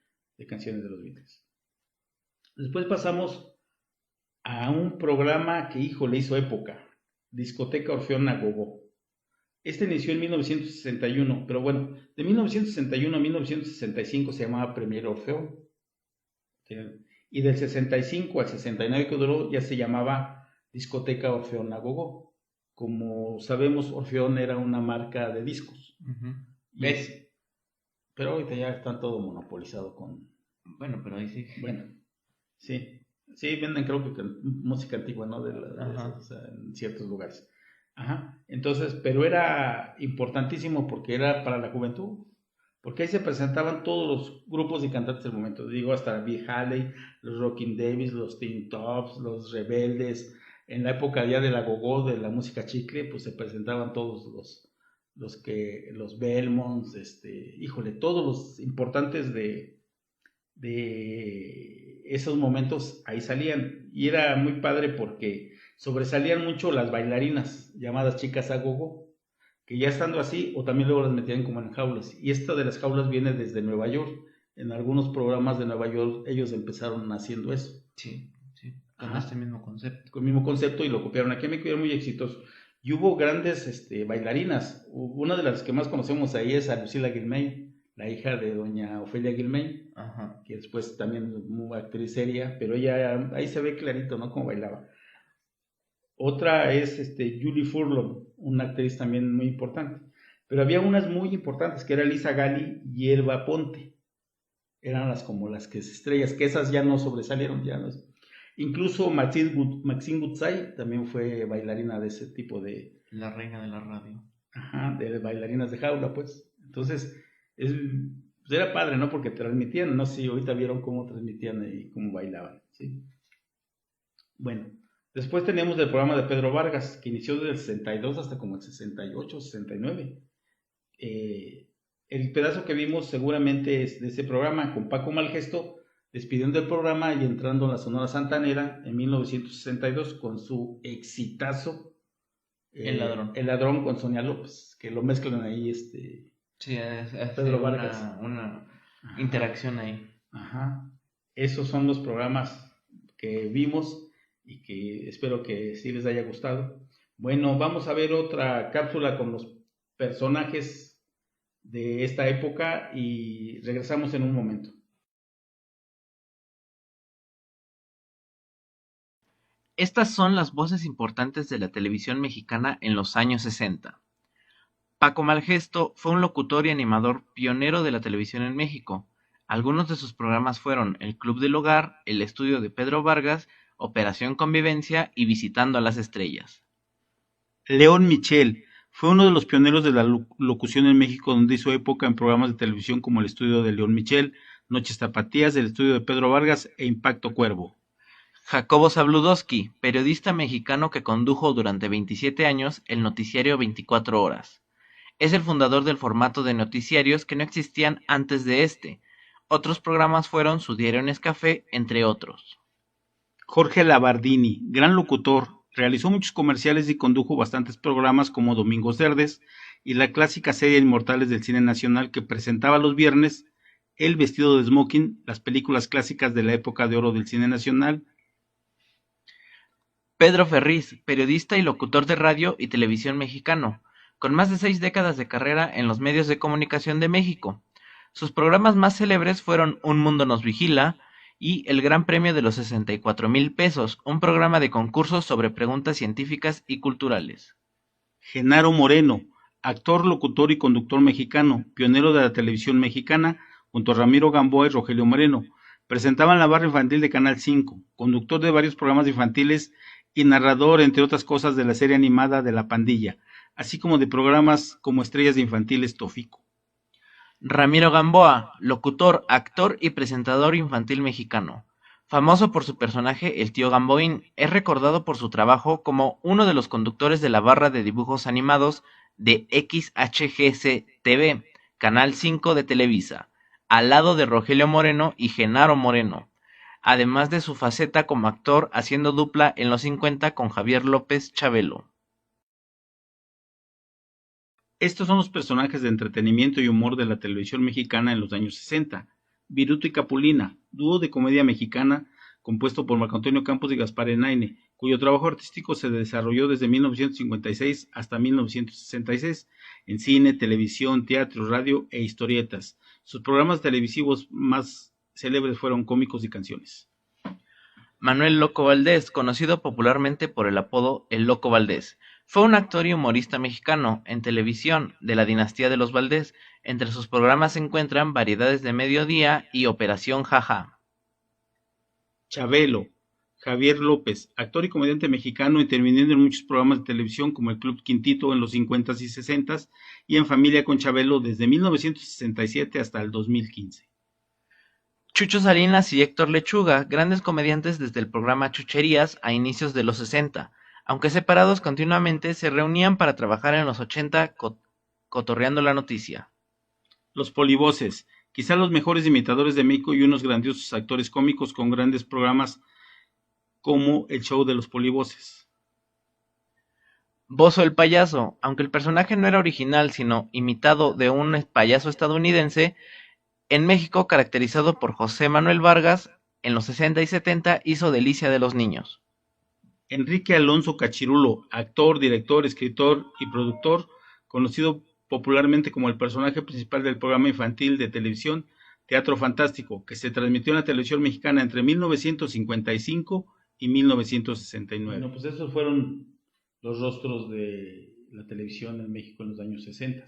A: canciones de los Beatles. Después pasamos a un programa que, hijo, le hizo época. Discoteca Orfeón Agogó. Este inició en 1961, pero bueno, de 1961 a 1965 se llamaba Premier Orfeón. Y del 65 al 69 que duró ya se llamaba Discoteca Orfeón Agogó. Como sabemos, Orfeón era una marca de discos. ¿Ves? Pero ahorita ya está todo monopolizado con...
B: Bueno, pero ahí sí.
A: Bueno, sí. Sí, venden creo que música antigua, ¿no? O sea, en ciertos lugares. Ajá. Entonces, pero era importantísimo porque era para la juventud. Porque ahí se presentaban todos los grupos y cantantes del momento. Digo, hasta Bill Haley, los Rockin' Davis, los Teen Tops, los Rebeldes. En la época ya de la gogo, de la música chicle, pues se presentaban todos los Belmonts, híjole, todos los importantes de esos momentos ahí salían. Y era muy padre porque sobresalían mucho las bailarinas, llamadas chicas a gogo, que ya estando así, o también luego las metían como en jaulas. Y esta de las jaulas viene desde Nueva York. En algunos programas de Nueva York ellos empezaron haciendo eso.
B: Sí, con este mismo concepto.
A: Con el mismo concepto y lo copiaron. Aquí en México era muy exitoso. Y hubo grandes bailarinas. Una de las que más conocemos ahí es a Lucila Gilmain, la hija de doña Ofelia Gilmain, que después también muy actriz seria, pero ella ahí se ve clarito, ¿no? Cómo bailaba. Otra es Julie Furlong, una actriz también muy importante. Pero había unas muy importantes, que era Lisa Gali y Elba Ponte. Eran como las que estrellas, que esas ya no sobresalieron, ya no. Incluso Maxine Goodside también fue bailarina de ese tipo de...
B: La reina de la radio.
A: Ajá, de bailarinas de jaula, pues. Entonces, pues era padre, ¿no? Porque transmitían, no sé si ahorita vieron cómo transmitían y cómo bailaban, ¿sí? Bueno, después teníamos el programa de Pedro Vargas, que inició desde el 62 hasta como el 68, 69. El pedazo que vimos seguramente es de ese programa, con Paco Malgesto, despidiendo el programa y entrando en la Sonora Santanera en 1962 con su exitazo
B: El Ladrón.
A: El Ladrón con Sonia López, que lo mezclan ahí
B: sí, es
A: Pedro Vargas.
B: Una interacción ahí.
A: Ajá. Esos son los programas que vimos y que espero que sí les haya gustado. Bueno, vamos a ver otra cápsula con los personajes de esta época y regresamos en un momento.
C: Estas son las voces importantes de la televisión mexicana en los años 60. Paco Malgesto fue un locutor y animador pionero de la televisión en México. Algunos de sus programas fueron El Club del Hogar, El Estudio de Pedro Vargas, Operación Convivencia y Visitando a las Estrellas.
A: León Michel fue uno de los pioneros de la locución en México, donde hizo época en programas de televisión como El Estudio de León Michel, Noches Tapatías, El Estudio de Pedro Vargas e Impacto Cuervo.
C: Jacobo Zabludovsky, periodista mexicano que condujo durante 27 años el noticiario 24 horas. Es el fundador del formato de noticiarios que no existían antes de este. Otros programas fueron Su Diario Nescafé, entre otros.
A: Jorge Labardini, gran locutor, realizó muchos comerciales y condujo bastantes programas como Domingos Verdes y la clásica serie Inmortales del Cine Nacional que presentaba los viernes El Vestido de Smoking, las películas clásicas de la época de oro del cine nacional.
C: Pedro Ferriz, periodista y locutor de radio y televisión mexicano, con más de 6 décadas de carrera en los medios de comunicación de México. Sus programas más célebres fueron Un Mundo Nos Vigila y El Gran Premio de los 64,000 pesos, un programa de concursos sobre preguntas científicas y culturales.
A: Genaro Moreno, actor, locutor y conductor mexicano, pionero de la televisión mexicana, junto a Ramiro Gamboa y Rogelio Moreno. Presentaban la barra infantil de Canal 5, conductor de varios programas infantiles y narrador, entre otras cosas, de la serie animada de La Pandilla, así como de programas como Estrellas Infantiles Tofico.
C: Ramiro Gamboa, locutor, actor y presentador infantil mexicano. Famoso por su personaje El Tío Gamboín, es recordado por su trabajo como uno de los conductores de la barra de dibujos animados de XHGC-TV, Canal 5 de Televisa, al lado de Rogelio Moreno y Genaro Moreno, además de su faceta como actor haciendo dupla en los 50 con Javier López Chabelo.
A: Estos son los personajes de entretenimiento y humor de la televisión mexicana en los años 60. Viruto y Capulina, dúo de comedia mexicana compuesto por Marco Antonio Campos y Gaspar Enaine, cuyo trabajo artístico se desarrolló desde 1956 hasta 1966 en cine, televisión, teatro, radio e historietas. Sus programas televisivos más célebres fueron Cómicos y Canciones.
C: Manuel Loco Valdés, conocido popularmente por el apodo El Loco Valdés, fue un actor y humorista mexicano en televisión de la dinastía de los Valdés. Entre sus programas se encuentran Variedades de Mediodía y Operación Jaja.
A: Chabelo, Javier López, actor y comediante mexicano, interviniendo en muchos programas de televisión como el Club Quintito en los 50s y 60s y en Familia con Chabelo desde 1967 hasta el 2015.
C: Chucho Salinas y Héctor Lechuga, grandes comediantes desde el programa Chucherías a inicios de los 60, aunque separados continuamente, se reunían para trabajar en los 80 cotorreando la noticia.
A: Los Polivoces, quizá los mejores imitadores de México y unos grandiosos actores cómicos con grandes programas como el show de los Polivoces.
C: Bozo el payaso, aunque el personaje no era original sino imitado de un payaso estadounidense, en México caracterizado por José Manuel Vargas, en los 60 y 70 hizo Delicia de los niños.
A: Enrique Alonso Cachirulo, actor, director, escritor y productor, conocido popularmente como el personaje principal del programa infantil de televisión Teatro Fantástico, que se transmitió en la televisión mexicana entre 1955 y 1969. Bueno, pues esos fueron los rostros de la televisión en México en los años 60,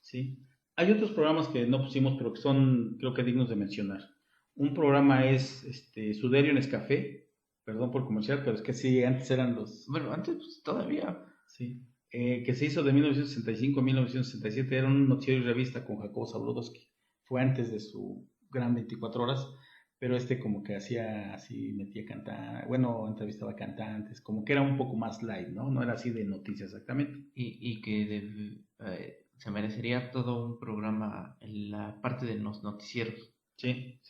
A: ¿sí? Hay otros programas que no pusimos, pero que son, creo que dignos de mencionar. Un programa es Suderio Nescafé, perdón por comercial, pero es que sí, antes eran los...
B: Bueno, antes pues, todavía.
A: Sí. Que se hizo de 1965 a 1967, era un noticiero y revista con Jacobo Zabludowski. Fue antes de su gran 24 horas, pero como que hacía así, metía cantar, bueno, entrevistaba cantantes, como que era un poco más light, ¿no? No era así de noticias exactamente.
B: Y que se merecería todo un programa en la parte de los noticieros.
A: Sí.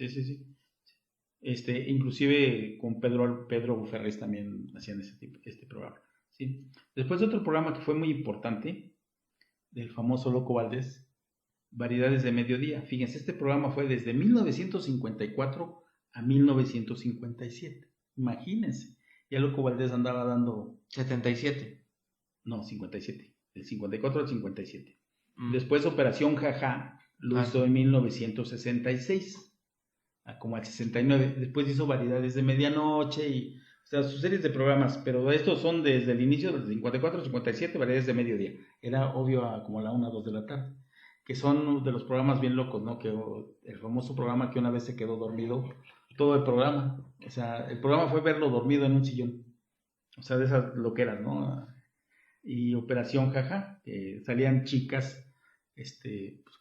A: Inclusive con Pedro Ferriz también hacían este programa. ¿Sí? Después de otro programa que fue muy importante, del famoso Loco Valdés, Variedades de Mediodía. Fíjense, este programa fue desde 1954 a 1957. Imagínense, ya Loco Valdés andaba dando...
B: 77.
A: No, 57. Del 54 al 57. Después Operación Jaja lo hizo en 1966, como al 69. Después hizo Variedades de Medianoche y... O sea, sus series de programas, pero estos son desde el inicio del 54 al 57, Variedades de Mediodía. Era obvio como a la 1 o 2 de la tarde. Que son de los programas bien locos, ¿no? Que el famoso programa que una vez se quedó dormido, todo el programa. O sea, el programa fue verlo dormido en un sillón. O sea, de esas loqueras, ¿no? Y Operación Jaja, que salían chicas, pues,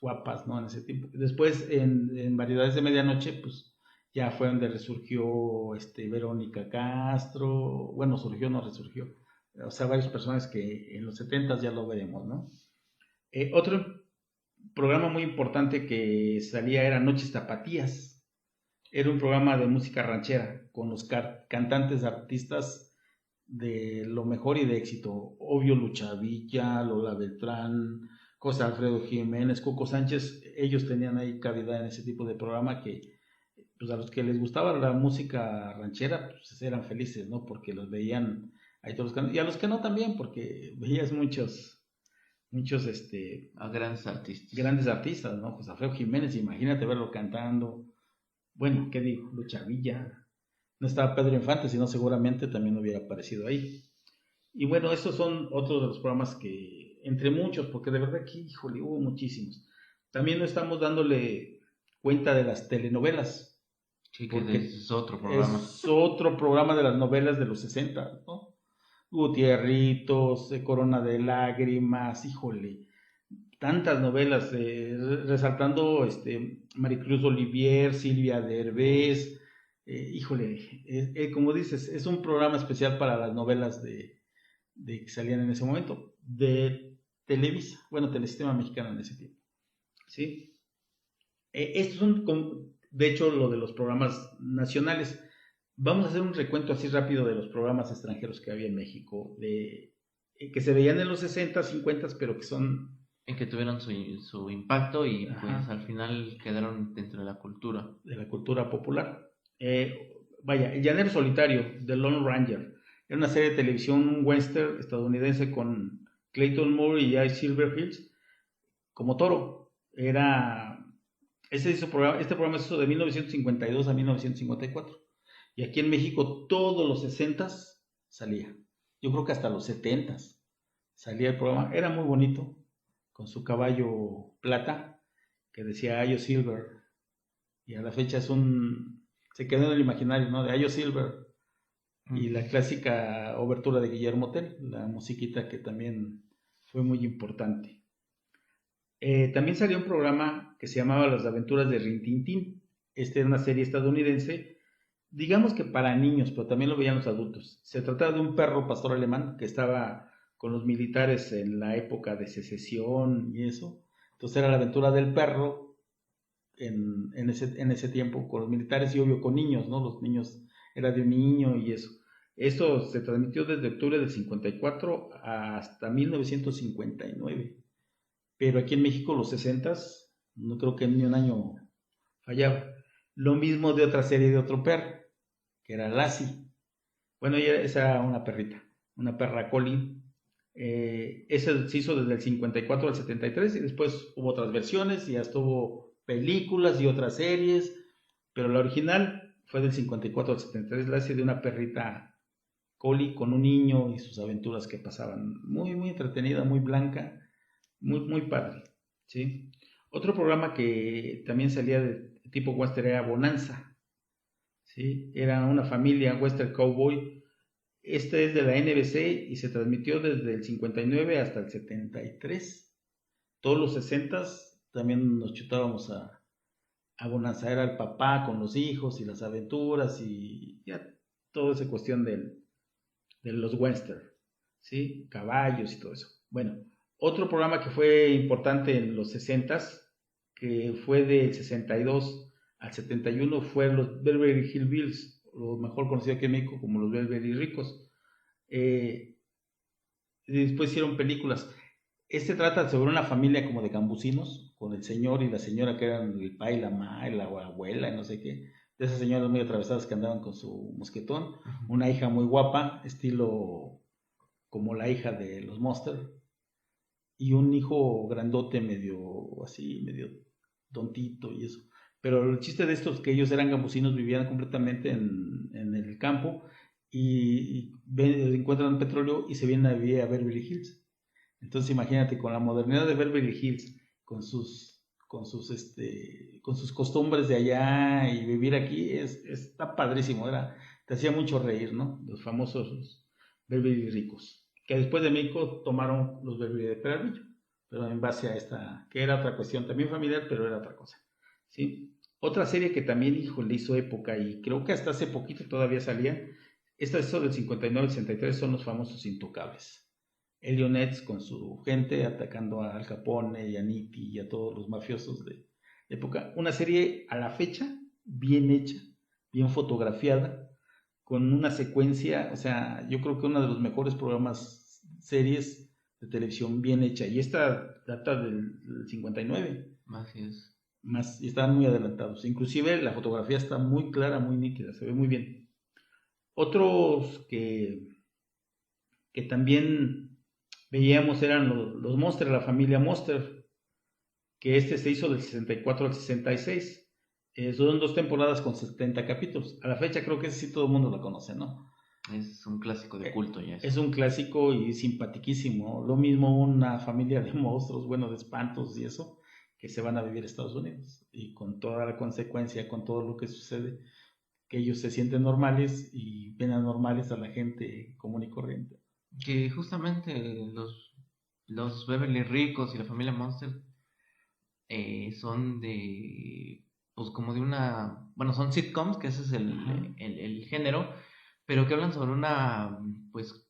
A: guapas, ¿no? En ese tiempo. Después, en Variedades de Medianoche, pues, ya fue donde resurgió Verónica Castro. Bueno, surgió, no resurgió. O sea, varios personajes que en los 70 ya lo veremos, ¿no? Otro programa muy importante que salía era Noches Tapatías. Era un programa de música ranchera con los cantantes artistas de lo mejor y de éxito. Obvio Lucha Villa, Lola Beltrán, José Alfredo Jiménez, Coco Sánchez. Ellos tenían ahí cabida en ese tipo de programa que pues a los que les gustaba la música ranchera pues eran felices, ¿no? Porque los veían ahí todos los y a los que no también, porque veías muchos
B: a grandes
A: artistas, ¿no? José Alfredo Jiménez, imagínate verlo cantando. Bueno, ¿qué digo? Lucha Villa. No estaba Pedro Infante, sino seguramente también hubiera aparecido ahí. Y bueno, estos son otros de los programas que, entre muchos, porque de verdad aquí, híjole, hubo muchísimos. También no estamos dándole cuenta de las telenovelas.
B: Sí, que es otro programa.
A: Es otro programa de las novelas de los 60, ¿no? Gutierritos, Corona de Lágrimas, híjole, tantas novelas, resaltando Maricruz Olivier, Silvia Derbez, híjole, como dices, es un programa especial para las novelas de que salían en ese momento, de Televisa, bueno, Telesistema Mexicano en ese tiempo, ¿sí? Estos son, de hecho, lo de los programas nacionales. Vamos a hacer un recuento así rápido de los programas extranjeros que había en México, que se veían en los 60, 50, pero que son...
B: En que tuvieron su impacto y pues al final quedaron dentro de la cultura.
A: De la cultura popular. El Llanero Solitario, The Lone Ranger. Era una serie de televisión, un western estadounidense con Clayton Moore y Jay Silverfield como toro. Este programa se hizo de 1952 a 1954. Y aquí en México todos los 60s salía. Yo creo que hasta los 70s salía el programa. Era muy bonito, con su caballo plata, que decía Ayo Silver. Y a la fecha se quedó en el imaginario, ¿no? De Ayo Silver. y la clásica obertura de Guillermo Tell, la musiquita que también fue muy importante. También salió un programa que se llamaba Las Aventuras de Rin Tin Tin. Esta era una serie estadounidense, digamos que para niños, pero también lo veían los adultos. Se trataba de un perro pastor alemán que estaba con los militares en la época de secesión y eso. Entonces era la aventura del perro en ese tiempo con los militares y obvio con niños, ¿no? Los niños, era de un niño y eso. Esto se transmitió desde octubre del 54 hasta 1959. Pero aquí en México los 60s, no creo que ni un año fallaba. Lo mismo de otra serie de otro perro, que era Lassie. Bueno, esa era una perrita, una perra collie. Ese se hizo desde el 54 al 73 y después hubo otras versiones y hasta hubo películas y otras series, pero la original fue del 54 al 73, Lassie, de una perrita collie con un niño y sus aventuras que pasaban. Muy, muy entretenida, muy blanca. Muy, muy padre, ¿sí? Otro programa que también salía de tipo western era Bonanza, ¿sí? Era una familia western cowboy. Este es de la NBC y se transmitió desde el 59 hasta el 73. Todos los 60s también nos chutábamos a Bonanza. Era el papá con los hijos y las aventuras y ya toda esa cuestión de los western, ¿sí? Caballos y todo eso. Bueno, otro programa que fue importante en los 60s, que fue del 62 al 71, fue los Beverly Hillbillies, lo mejor conocido aquí en México como los Beverly Ricos. Después hicieron películas. Este trata sobre una familia como de campesinos, con el señor y la señora que eran el papá y la mamá, y la abuela y no sé qué. De esas señoras muy atravesadas que andaban con su mosquetón. Una hija muy guapa, estilo como la hija de los Monster. Y un hijo grandote medio así, medio tontito y eso. Pero el chiste de estos es que ellos eran campesinos, vivían completamente en el campo y encuentran petróleo y se vienen a vivir a Beverly Hills. Entonces imagínate, con la modernidad de Beverly Hills, con sus costumbres de allá y vivir aquí, está padrísimo. Te hacía mucho reír, ¿no? Los famosos Beverly Ricos, que después de México tomaron los Beverly de Peralvillo, pero en base a esta, que era otra cuestión también familiar, pero era otra cosa, ¿sí? Otra serie que también, le hizo época y creo que hasta hace poquito todavía salía, esta es del 59 al 63, son los famosos Intocables. Elio Nets con su gente atacando a Al Capone y a Nitti y a todos los mafiosos de época. Una serie a la fecha bien hecha, bien fotografiada, con una secuencia, o sea, yo creo que uno de los mejores programas, series de televisión bien hecha. Y esta data del 59.
B: Así es.
A: Y estaban muy adelantados. Inclusive la fotografía está muy clara, muy nítida, se ve muy bien. Otros que también veíamos eran los Monster, la familia Monster, que se hizo del 64 al 66. Son 2 temporadas con 70 capítulos. A la fecha creo que ese sí todo el mundo lo conoce, ¿no?
B: Es un clásico de culto ya.
A: Es un clásico y simpatiquísimo. Lo mismo una familia de monstruos, de espantos y eso, que se van a vivir a Estados Unidos. Y con toda la consecuencia, con todo lo que sucede, que ellos se sienten normales y ven anormales a la gente común y corriente.
B: Que justamente los Beverly Ricos y la familia Monster son de... pues como de una... bueno, son sitcoms, que ese es el género, pero que hablan sobre una, pues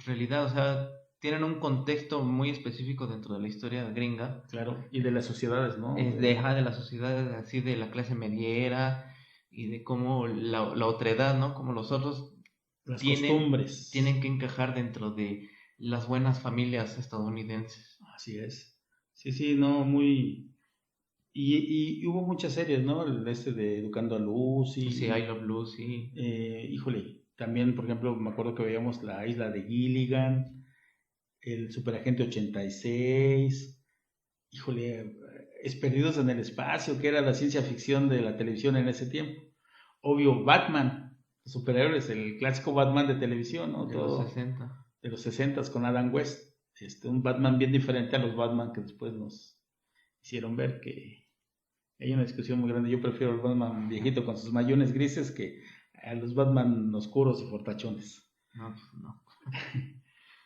B: realidad, o sea, tienen un contexto muy específico dentro de la historia gringa.
A: Claro, y de las sociedades, ¿no?
B: De la sociedad, así de la clase mediera, y de cómo la otredad, ¿no? Como los otros
A: costumbres
B: tienen que encajar dentro de las buenas familias estadounidenses.
A: Así es. Sí, no, muy... Y hubo muchas series, ¿no? El de Educando a Lucy.
B: Sí, I Love Lucy.
A: También, por ejemplo, me acuerdo que veíamos La Isla de Gilligan, el Superagente 86, Perdidos en el Espacio, que era la ciencia ficción de la televisión en ese tiempo. Obvio, Batman, los superhéroes, el clásico Batman de televisión, ¿no?
B: De los 60.
A: De los 60 con Adam West. Un Batman bien diferente a los Batman que después nos hicieron ver, que hay una discusión muy grande. Yo prefiero el Batman viejito con sus mayones grises que a los Batman oscuros y fortachones.
B: No, no.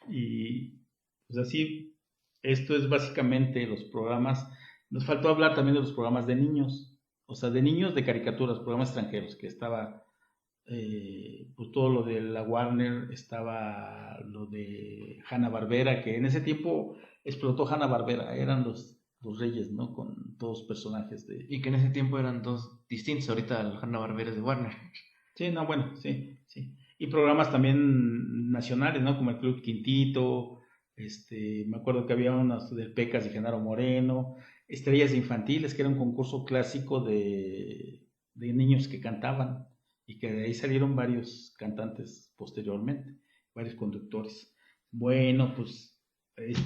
A: Y pues así, esto es básicamente los programas. Nos faltó hablar también de los programas de niños, o sea, de niños de caricaturas, programas extranjeros, que estaba pues todo lo de la Warner, estaba lo de Hanna-Barbera, que en ese tiempo explotó Hanna-Barbera, eran los reyes, ¿no? Con todos los personajes de...
B: Y que en ese tiempo eran dos distintos, ahorita el Hanna-Barbera es de Warner.
A: Sí, no, bueno, sí, sí. Y programas también nacionales, ¿no? Como el Club Quintito, me acuerdo que había unos del Pecas de Genaro Moreno, Estrellas Infantiles, que era un concurso clásico de niños que cantaban, y que de ahí salieron varios cantantes posteriormente, varios conductores. Bueno, pues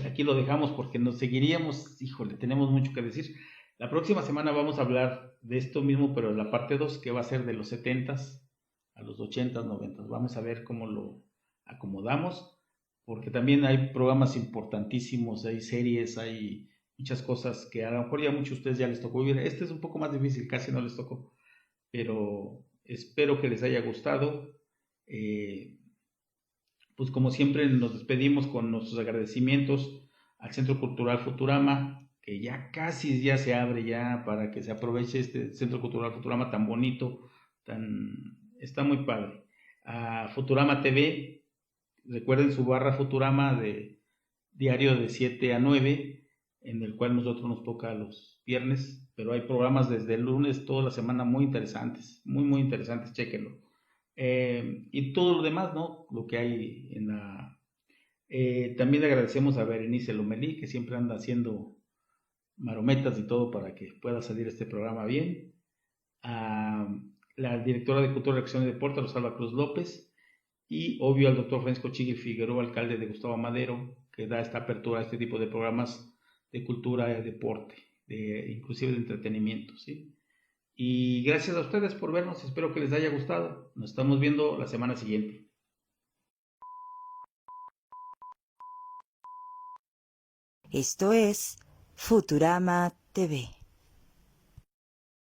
A: aquí lo dejamos porque nos seguiríamos, híjole, tenemos mucho que decir. La próxima semana vamos a hablar de esto mismo, pero en la parte 2, que va a ser de los 70s a los 80s, 90s. Vamos a ver cómo lo acomodamos, porque también hay programas importantísimos, hay series, hay muchas cosas que a lo mejor ya a muchos de ustedes ya les tocó vivir. Este es un poco más difícil, casi no les tocó, pero espero que les haya gustado. Pues como siempre nos despedimos con nuestros agradecimientos al Centro Cultural Futurama, que ya casi ya se abre ya para que se aproveche este Centro Cultural Futurama tan bonito, está muy padre. A Futurama TV, recuerden su barra Futurama de diario de 7 a 9, en el cual nosotros nos toca los viernes, pero hay programas desde el lunes toda la semana muy interesantes, muy interesantes, chéquenlo. Y todo lo demás, ¿no? Lo que hay en la... también agradecemos a Berenice Lomelí, que siempre anda haciendo marometas y todo para que pueda salir este programa bien. A la directora de Cultura, Recreación y Deporte, Rosalba Cruz López. Y obvio al doctor Francisco Chigui Figueroa, alcalde de Gustavo Madero, que da esta apertura a este tipo de programas de cultura y deporte, inclusive de entretenimiento, ¿sí? Y gracias a ustedes por vernos, espero que les haya gustado. Nos estamos viendo la semana siguiente.
D: Esto es Futurama TV.